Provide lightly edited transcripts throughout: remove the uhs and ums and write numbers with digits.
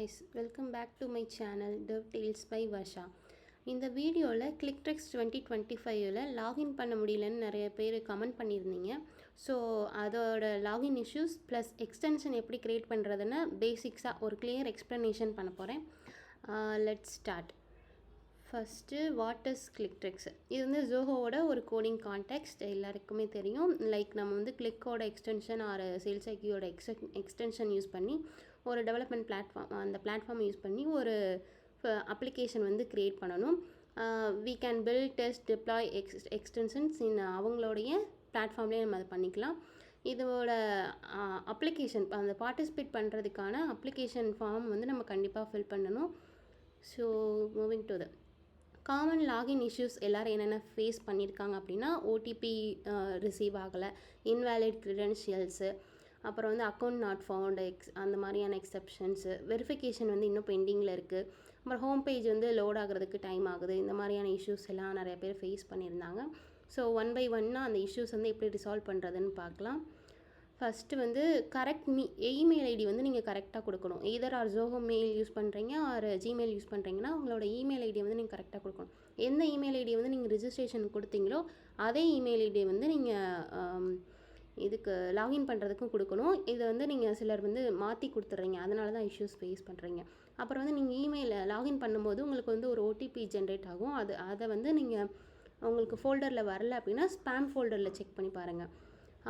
guys, welcome back to my channel DevTales by Vasha. இந்த வீடியோவில் ClickTricks 2025ல் login பண்ண முடியலன்னு நிறைய பேர் கமெண்ட் பண்ணியிருந்தீங்க. ஸோ அதோட லாகின் இஷ்யூஸ் ப்ளஸ் எக்ஸ்டென்ஷன் எப்படி க்ரியேட் பண்ணுறதுன்னு பேசிக்ஸாக ஒரு கிளியர் எக்ஸ்ப்ளனேஷன் பண்ண போகிறேன். Let's start. First what is ClickTricks? இது வந்து ஜோஹோவோட ஒரு கோடிங் கான்டெக்ஸ்ட் எல்லாருக்குமே தெரியும். லைக் நம்ம வந்து கிளிக்கோட எக்ஸ்டென்ஷன் ஆர் சேல்ஸ் ஐக்கியோட எக்ஸ்டென்ஷன் யூஸ் பண்ணி ஒரு டெவலப்மெண்ட் பிளாட்ஃபார்ம், அந்த பிளாட்ஃபார்மை யூஸ் பண்ணி ஒரு அப்ளிகேஷன் வந்து க்ரியேட் பண்ணணும். We can build, test, deploy extensions அவங்களுடைய பிளாட்ஃபார்ம்லேயே நம்ம அதை பண்ணிக்கலாம். இதோட அப்ளிகேஷன், அந்த பார்ட்டிசிபேட் பண்ணுறதுக்கான அப்ளிகேஷன் ஃபார்ம் வந்து நம்ம கண்டிப்பாக ஃபில் பண்ணணும். So moving to the common login issues எல்லோரும் என்னென்ன ஃபேஸ் பண்ணியிருக்காங்க அப்படின்னா, ஓடிபி ரிசீவ் ஆகலை, இன்வேலிட் க்ரிடென்ஷியல்ஸு, அப்புறம் வந்து அக்கௌண்ட் நாட் ஃபவுண்ட், அந்த மாதிரியான எக்ஸப்ஷன்ஸு, வெரிஃபிகேஷன் வந்து இன்னும் பெண்டிங்கில் இருக்குது, அப்புறம் ஹோம் பேஜ் வந்து லோட் ஆகிறதுக்கு டைம் ஆகுது. இந்த மாதிரியான இஷ்யூஸ் எல்லாம் நிறைய பேர் ஃபேஸ் பண்ணியிருந்தாங்க. ஸோ ஒன் பை ஒன்னாக அந்த இஷ்யூஸ் வந்து எப்படி ரிசால்வ் பண்ணுறதுன்னு பார்க்கலாம். ஃபஸ்ட்டு வந்து கரெக்ட் இமெயில் ஐடி வந்து நீங்கள் கரெக்டாக கொடுக்கணும். எதர் ஜோஹோ மெயில் யூஸ் பண்ணுறீங்க ஆர் ஜிமெயில் யூஸ் பண்ணுறீங்கன்னா உங்களோட இமெயில் ஐடியை வந்து நீங்கள் கரெக்டாக கொடுக்கணும். எந்த இமெயில் ஐடியை வந்து நீங்கள் ரிஜிஸ்ட்ரேஷன் கொடுத்தீங்களோ அதே இமெயில் ஐடியை வந்து நீங்கள் இதுக்கு லாகின் பண்ணுறதுக்கும் கொடுக்கணும். இதை வந்து நீங்கள் சிலர் வந்து மாற்றி கொடுத்துட்றீங்க, அதனால தான் இஷ்யூஸ் ஃபேஸ் பண்ணுறீங்க. அப்புறம் வந்து நீங்கள் இமெயிலில் லாகின் பண்ணும்போது உங்களுக்கு வந்து ஒரு ஓடிபி ஜென்ரேட் ஆகும். அதை வந்து நீங்கள் உங்களுக்கு ஃபோல்டரில் வரல அப்படின்னா ஸ்பேம் ஃபோல்டரில் செக் பண்ணி பாருங்கள்.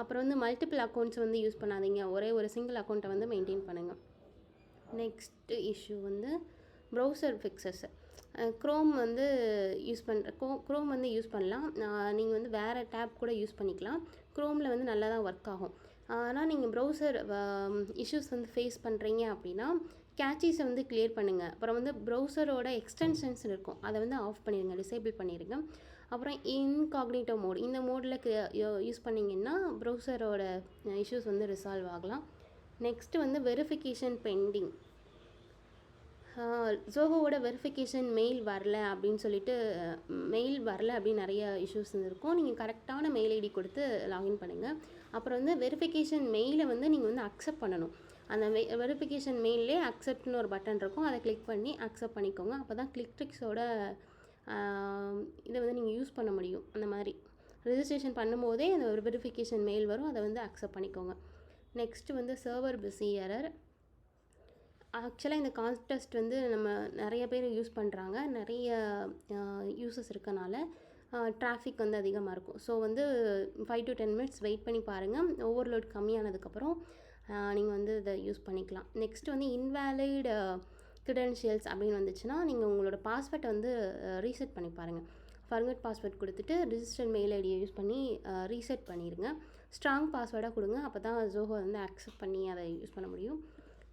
அப்புறம் வந்து மல்டிபிள் அக்கௌண்ட்ஸ் வந்து யூஸ் பண்ணாதீங்க, ஒரே ஒரு சிங்கிள் அக்கௌண்ட்டை வந்து மெயின்டைன் பண்ணுங்கள். நெக்ஸ்ட்டு இஷ்யூ வந்து ப்ரௌசர் ஃபிக்ஸஸ். க்ரோம் வந்து க்ரோம் வந்து யூஸ் பண்ணலாம். நீங்கள் வந்து வேறு டேப் கூட யூஸ் பண்ணிக்கலாம். க்ரோமில் வந்து நல்லா தான் ஒர்க் ஆகும். ஆனால் நீங்கள் ப்ரௌசர் இஷ்யூஸ் வந்து ஃபேஸ் பண்ணுறீங்க அப்படின்னா கேட்சீஸை வந்து கிளியர் பண்ணுங்கள். அப்புறம் வந்து ப்ரௌசரோட எக்ஸ்டென்ஷன்ஸ் இருக்கும், அதை வந்து ஆஃப் பண்ணிடுங்க, டிசேபிள் பண்ணிடுங்க. அப்புறம் இன்காக்னிட்டோ மோட், இந்த மோடில் யூஸ் பண்ணிங்கன்னா ப்ரௌசரோட இஷ்யூஸ் வந்து ரிசால்வ் ஆகலாம். நெக்ஸ்ட்டு வந்து வெரிஃபிகேஷன் பெண்டிங். ஜோஹோவோட வெரிஃபிகேஷன் மெயில் வரல அப்படின்னு சொல்லிட்டு அப்படின்னு நிறைய இஷ்யூஸ் இருக்கும். நீங்கள் கரெக்டான மெயில் ஐடி கொடுத்து லாகின் பண்ணுங்கள். அப்புறம் வந்து வெரிஃபிகேஷன் மெயிலை வந்து நீங்கள் வந்து அக்செப்ட் பண்ணணும். அந்த வெரிஃபிகேஷன் மெயிலே அக்செப்ட்னு ஒரு பட்டன் இருக்கும், அதை கிளிக் பண்ணி அக்செப்ட் பண்ணிக்கோங்க. அப்போ தான் ClickTricks-ஓட இதை வந்து நீங்கள் யூஸ் பண்ண முடியும். அந்த மாதிரி ரெஜிஸ்ட்ரேஷன் பண்ணும்போதே அந்த ஒரு வெரிஃபிகேஷன் மெயில் வரும், அதை வந்து அக்செப்ட் பண்ணிக்கோங்க. நெக்ஸ்ட்டு வந்து சர்வர் பிஸி எரர். ஆக்சுவலாக இந்த கான்டெஸ்ட் வந்து நம்ம நிறைய பேர் யூஸ் பண்ணுறாங்க, நிறைய யூசஸ் இருக்கனால டிராஃபிக் வந்து அதிகமாக இருக்கும். ஸோ வந்து 5 to 10 minutes வெயிட் பண்ணி பாருங்கள். ஓவர்லோட் கம்மியானதுக்கப்புறம் நீங்கள் வந்து இதை யூஸ் பண்ணிக்கலாம். நெக்ஸ்ட் வந்து இன்வேலிட் க்ரிடென்ஷியல்ஸ் அப்படின்னு வந்துச்சுன்னா நீங்கள் உங்களோட பாஸ்வேர்டை வந்து ரீசெட் பண்ணி பாருங்கள். ஃபர்கட் பாஸ்வேர்ட் கொடுத்துட்டு ரிஜிஸ்டர்ட் மெயில் ஐடியை யூஸ் பண்ணி ரீசெட் பண்ணிடுங்க. ஸ்ட்ராங் பாஸ்வேர்டாக கொடுங்க, அப்போ தான் ஜோஹோ வந்து அக்செப்ட் பண்ணி அதை யூஸ் பண்ண முடியும்.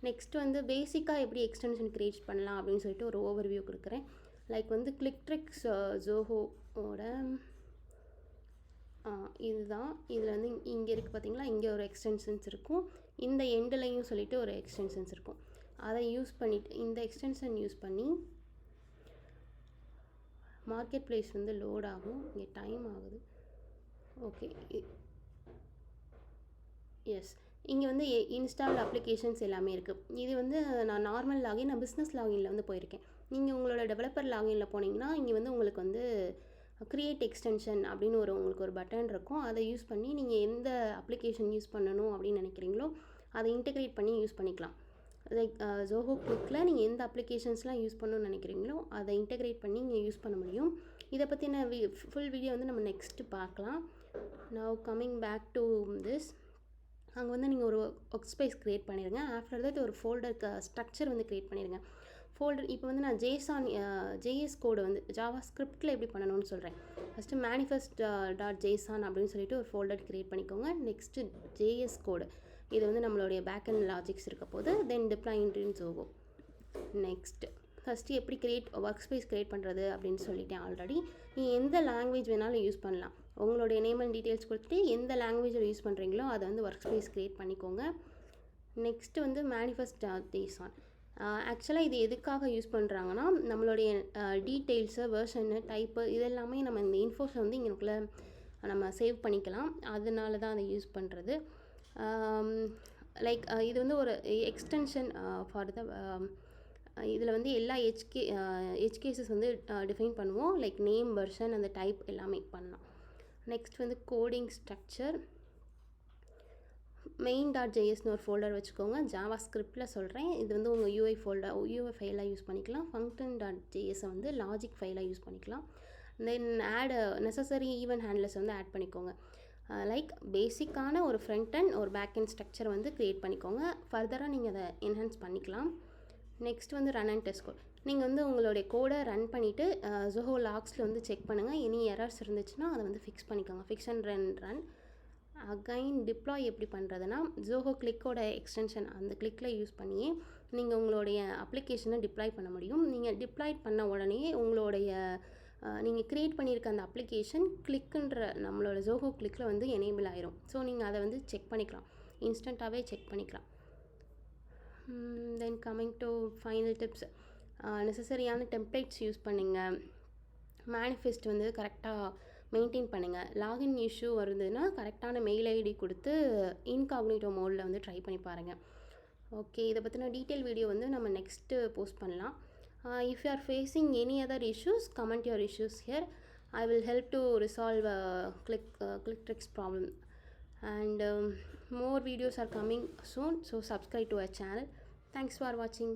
நெக்ஸ்ட் வந்து பேசிக்காக எப்படி எக்ஸ்டென்ஷன் க்ரியேட் பண்ணலாம் அப்படின்னு சொல்லிட்டு ஒரு ஓவர்வியூ கொடுக்குறேன். லைக் வந்து ClickTricks ஜோஹோவோட இதுதான். இதில் வந்து இங்கே இருக்குது பார்த்தீங்களா, இங்கே ஒரு எக்ஸ்டென்ஷன்ஸ் இருக்கும், இந்த எண்டுலையும் சொல்லிட்டு ஒரு எக்ஸ்டென்ஷன்ஸ் இருக்கும். அதை யூஸ் பண்ணிவிட்டு இந்த எக்ஸ்டென்ஷன் யூஸ் பண்ணி மார்க்கெட் ப்ளேஸ் வந்து லோட் ஆகும். இங்கே டைம் ஆகுது. ஓகே, எஸ், இங்கே வந்து இன்ஸ்டால்டு அப்ளிகேஷன்ஸ் எல்லாமே இருக்குது. இது வந்து நான் நார்மல் லாகின், நான் பிஸ்னஸ் லாகினில் வந்து போயிருக்கேன். நீங்கள் உங்களோட டெவலப்பர் லாகினில் போனீங்கன்னா இங்கே வந்து உங்களுக்கு வந்து க்ரியேட் எக்ஸ்டென்ஷன் அப்படின்னு உங்களுக்கு ஒரு பட்டன் இருக்கும். அதை யூஸ் பண்ணி நீங்கள் எந்த அப்ளிகேஷன் யூஸ் பண்ணணும் அப்படின்னு நினைக்கிறீங்களோ அதை இன்டெகிரேட் பண்ணி யூஸ் பண்ணிக்கலாம். லைக் ஜோஹோ கிளிக்கில் நீங்கள் எந்த அப்ளிகேஷன்ஸ்லாம் யூஸ் பண்ணணும்னு நினைக்கிறீங்களோ அதை இன்டெகிரேட் பண்ணி நீங்கள் யூஸ் பண்ண முடியும். இதை பற்றின ஃபுல் வீடியோ வந்து நம்ம நெக்ஸ்ட்டு பார்க்கலாம். Now coming back to this, அங்கே வந்து நீங்கள் ஒரு ஒர்க் ஸ்பேஸ் க்ரியேட் பண்ணிடுங்க. ஆஃப்டர் தட் ஒரு ஃபோல்டருக்கு ஸ்ட்ரக்சர் வந்து க்ரியேட் பண்ணிடுங்க. ஃபோல்டர் இப்போ வந்து நான் ஜேஎஸ் கோடு வந்து ஜாவா ஸ்கிரிப்டில் எப்படி பண்ணணும்னு சொல்கிறேன். ஃபஸ்ட்டு manifest.json அப்படின்னு சொல்லிட்டு ஒரு ஃபோல்டர் க்ரியேட் பண்ணிக்கோங்க. நெக்ஸ்ட்டு ஜேஎஸ் கோடு, இது வந்து நம்மளுடைய பேக்அண்ட் லாஜிக்ஸ் இருக்க போது. தென் டிப்ளாய் இன் ஜோஹோ. நெக்ஸ்ட்டு ஃபஸ்ட்டு எப்படி ஒர்க் ஸ்பேஸ் க்ரியேட் பண்ணுறது அப்படின்னு சொல்லிட்டேன் ஆல்ரெடி. நீங்கள் எந்த லாங்குவேஜ் வேணாலும் யூஸ் பண்ணலாம். உங்களுடைய நேம் அண்ட் டீட்டெயில்ஸ் கொடுத்துட்டு எந்த லாங்குவேஜில் யூஸ் பண்ணுறீங்களோ அதை வந்து ஒர்க் ஸ்பேஸ் க்ரியேட் பண்ணிக்கோங்க. நெக்ஸ்ட்டு வந்து manifest.json. ஆக்சுவலாக இது எதுக்காக யூஸ் பண்ணுறாங்கன்னா, நம்மளுடைய டீட்டெயில்ஸு, வெர்ஷனு, டைப்பு இதெல்லாமே நம்ம இந்த இன்ஃபோஸை வந்து இங்கேக்குள்ளே நம்ம சேவ் பண்ணிக்கலாம். அதனால தான் அதை யூஸ் பண்ணுறது. லைக் இது வந்து ஒரு எக்ஸ்டென்ஷன் ஃபார் த இதில் வந்து எல்லா எட்ஜ் கேசஸ் வந்து டிஃபைன் பண்ணுவோம். லைக் நேம், வெர்ஷன், அந்த டைப் எல்லாமே பண்ணலாம். நெக்ஸ்ட் வந்து கோடிங் ஸ்ட்ரக்சர். main.jsன்னு ஒரு ஃபோல்டர் வச்சுக்கோங்க. ஜாவா ஸ்கிரிப்டில் சொல்கிறேன். இது வந்து உங்கள் யூஐ ஃபைலாக யூஸ் பண்ணிக்கலாம். function.jsஐ வந்து லாஜிக் ஃபைலாக யூஸ் பண்ணிக்கலாம். Then add necessary event handlers வந்து ஆட் பண்ணிக்கோங்க. லைக் பேசிக்கான ஒரு ஃப்ரண்ட் அண்ட் ஒரு பேக் அண்ட் ஸ்ட்ரக்சர் வந்து க்ரியேட் பண்ணிக்கோங்க. ஃபர்தராக நீங்கள் அதை என்ஹான்ஸ் பண்ணிக்கலாம். நெக்ஸ்ட் வந்து ரன் அண்ட் டெஸ்ட் கோட். நீங்கள் வந்து உங்களுடைய கோடை ரன் பண்ணிவிட்டு ஜோஹோ லாக்ஸில் வந்து செக் பண்ணுங்கள். எனி எரர்ஸ் இருந்துச்சுன்னா அதை வந்து ஃபிக்ஸ் பண்ணிக்கோங்க. Fix and run. Again deploy எப்படி பண்ணுறதுனா, ஜோஹோ கிளிக்கோட எக்ஸ்டென்ஷன் அந்த கிளிக்கில் யூஸ் பண்ணியே நீங்கள் உங்களுடைய அப்ளிகேஷனை டிப்ளாய் பண்ண முடியும். நீங்கள் டிப்ளாய் பண்ண உடனே உங்களுடைய நீங்கள் க்ரியேட் பண்ணியிருக்க அந்த அப்ளிகேஷன் கிளிக்குன்ற நம்மளோட ஜோஹோ கிளிக்கில் வந்து எனேபிள் ஆயிரும். ஸோ நீங்கள் அதை வந்து செக் பண்ணிக்கலாம், இன்ஸ்டண்ட்டாகவே செக் பண்ணிக்கலாம். Then coming to final tips. நெசசரியான டெம்ப்ளேட்ஸ் யூஸ் பண்ணுங்கள். மேனிஃபெஸ்ட் வந்து கரெக்டாக மெயின்டைன் பண்ணுங்கள். லாகின் இஷ்யூ வருதுன்னா கரெக்டான மெயில் ஐடி கொடுத்து இன்காக்னிட்டோ மோடில் வந்து ட்ரை பண்ணி பாருங்கள். ஓகே, இதை பற்றின டீட்டெயில் வீடியோ வந்து நம்ம நெக்ஸ்ட்டு போஸ்ட் பண்ணலாம். If you are facing any other issues, comment your issues here. I will help to resolve Clicktrex problem. And more videos are coming soon, so subscribe to our channel. Thanks for watching.